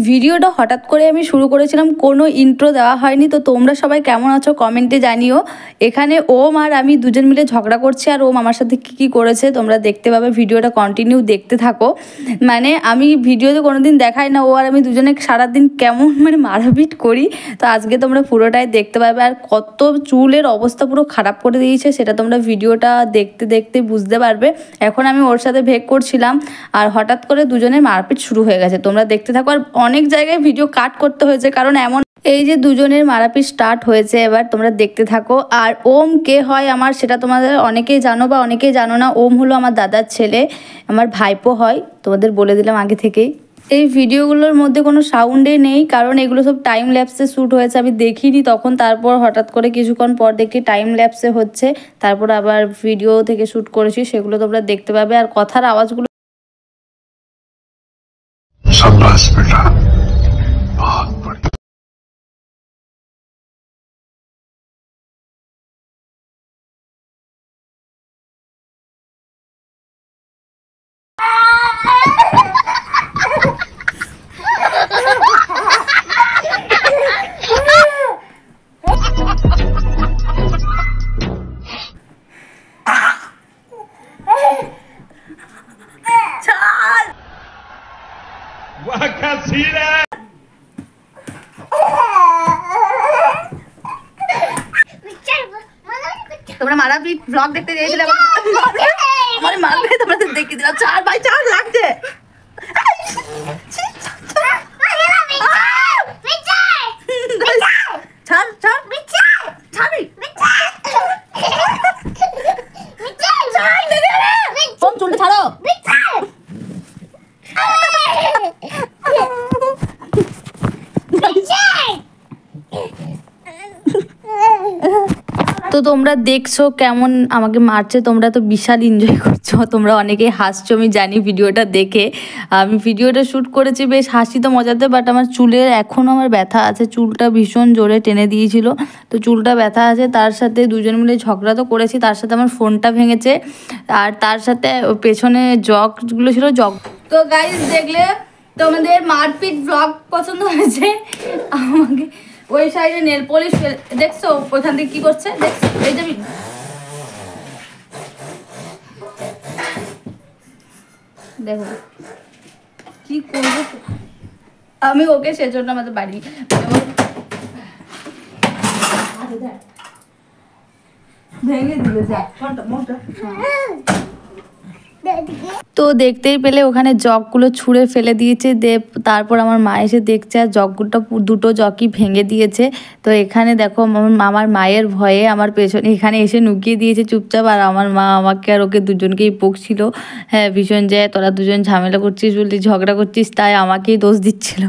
ভিডিওটা হঠাৎ করে আমি শুরু করেছিলাম, কোনো ইন্ট্রো দেওয়া হয়নি। তো তোমরা সবাই কেমন আছো কমেন্টে জানিও। এখানে ওম আর আমি দুজন মিলে ঝগড়া করছি, আর ওম আমার সাথে কী করেছে তোমরা দেখতে পাবে। ভিডিওটা কন্টিনিউ দেখতে থাকো। মানে আমি ভিডিওতে কোনোদিন দেখাই না, ও আর আমি দুজনে সারাদিন কেমন মারাপিট করি। তো আজকে তোমরা পুরোটাই দেখতে পাবে। আর কত চুলের অবস্থা পুরো খারাপ করে দিয়েছে সেটা তোমরা ভিডিওটা দেখতে দেখতে বুঝতে পারবে। এখন আমি ওর সাথে ভেগ করছিলাম, আর হঠাৎ করে দুজনের মারপিট শুরু হয়ে গেছে। তোমরা দেখতে থাকো। আর অনেক জায়গায় ভিডিও কাট করতে হয়েছে, কারণ এমন এই যে দুজনের মারাপিট স্টার্ট হয়েছে। এবার তোমরা দেখতে থাকো। আর ওম কে হয় আমার, সেটা তোমাদের অনেকেই জানো বা অনেকেই জানো না। ওম হলো আমার দাদার ছেলে, আমার ভাইপো হয়। তোমাদের বলে দিলাম আগে থেকেই। এই ভিডিওগুলোর মধ্যে কোনো সাউন্ডে নেই, কারণ এগুলো সব টাইম ল্যাপসে শ্যুট হয়েছে। আমি দেখিনি তখন, তারপর হঠাৎ করে কিছুক্ষণ পর দেখি টাইম ল্যাপসে হচ্ছে, তারপর আবার ভিডিও থেকে শ্যুট করেছি, সেগুলো তোমরা দেখতে পাবে। আর কথার আওয়াজগুলো शाबाश बेटा, बहुत बढ़िया। তোমরা মারাপিট ব্লগ দেখতে দিয়েছিলে, আমার মারবে, তোমাদের দেখিয়ে দিলাম। চার ভাই চার লাগছে। চুলটা ছাড়ো। তো তোমরা দেখছো কেমন আমাকে মারছে, তোমরা তো বিশাল এনজয় করছো, তোমরা অনেকেই হাসছো আমি জানি ভিডিওটা দেখে। আমি ভিডিওটা শ্যুট করেছি বেশ হাসি তো মজাতে, বাট আমার চুলের এখনও আমার ব্যথা আছে। চুলটা ভীষণ জোরে টেনে দিয়েছিল, তো চুলটা ব্যথা আছে। তার সাথে দুজন মিলে ঝগড়া তো করেছি, তার সাথে আমার ফোনটা ভেঙেছে, আর তার সাথে পেছনে জগগুলো ছিল জগ। তো গাইস দেখলে তোমাদের মারপিট ব্লগ পছন্দ হয়েছে। আমাকে ওই সাইডে নেল পলিশ দেখছো, ওইখান থেকে কি করছে দেখছো, এই যে দেখো কি করবো আমি ওকে, সেজন্য আমাদের বাড়ি ভেঙে দিলে যা। তো দেখতেই পেলে ওখানে জগগুলো ছুঁড়ে ফেলে দিয়েছে। তারপর আমার মা এসে দেখছে, আর জগগুলো দুটো জগই ভেঙে দিয়েছে। তো এখানে দেখো আমার মায়ের ভয়ে আমার পেছনে এখানে এসে নুকিয়ে দিয়েছে চুপচাপ। আর আমার মা আমাকে আর ওকে দুজনকেই বকছিল, হ্যাঁ ভীষণ যে তোরা দুজন ঝামেলা করছিস বলতে ঝগড়া করছিস, তাই আমাকেই দোষ দিচ্ছিল।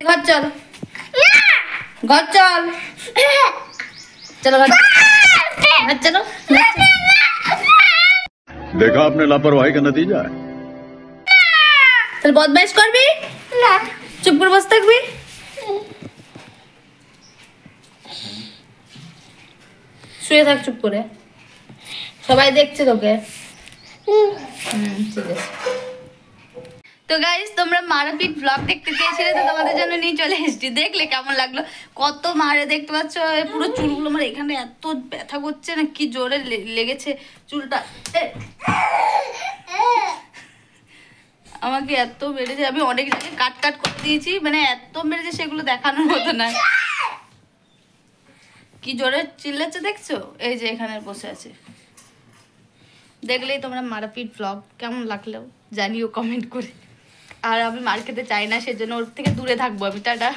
घर चल, घर चल, चलो घर चलो। देखा आपने लापरवाही का नतीजा है। चल बदमाश करबी ना, चुप করে বসে থাকবি। শুয়ে থাক চুপ করে, সবাই দেখছে তোকে। ঠিক আছে। তো গাইস তোমরা মারাপিট ব্লগ দেখতে চেয়েছিলে, তো তোমাদের জন্য নিয়ে চলে এসেছি। দেখলে কেমন লাগলো, কত মারে দেখতে পাচ্ছ। পুরো চুলগুলো আমার এখানে এত ব্যথা করছে না, কি জোরে লেগেছে চুলটা, আমাকে এত মেরেছে। আমি অনেক জায়গায় কাট কাট করে দিয়েছি, মানে এত মেরেছে সেগুলো দেখানোর মতো না। কি জোরে চিল্লাচ্ছে দেখছো, এই যে এখানে বসে আছে। দেখলেই তোমরা মারাপিট ব্লগ কেমন লাগলো জানিও কমেন্ট করে। আর আমি মার খেতে চাই না, সেজন্য ওর থেকে দূরে থাকবো আমি। টাটা।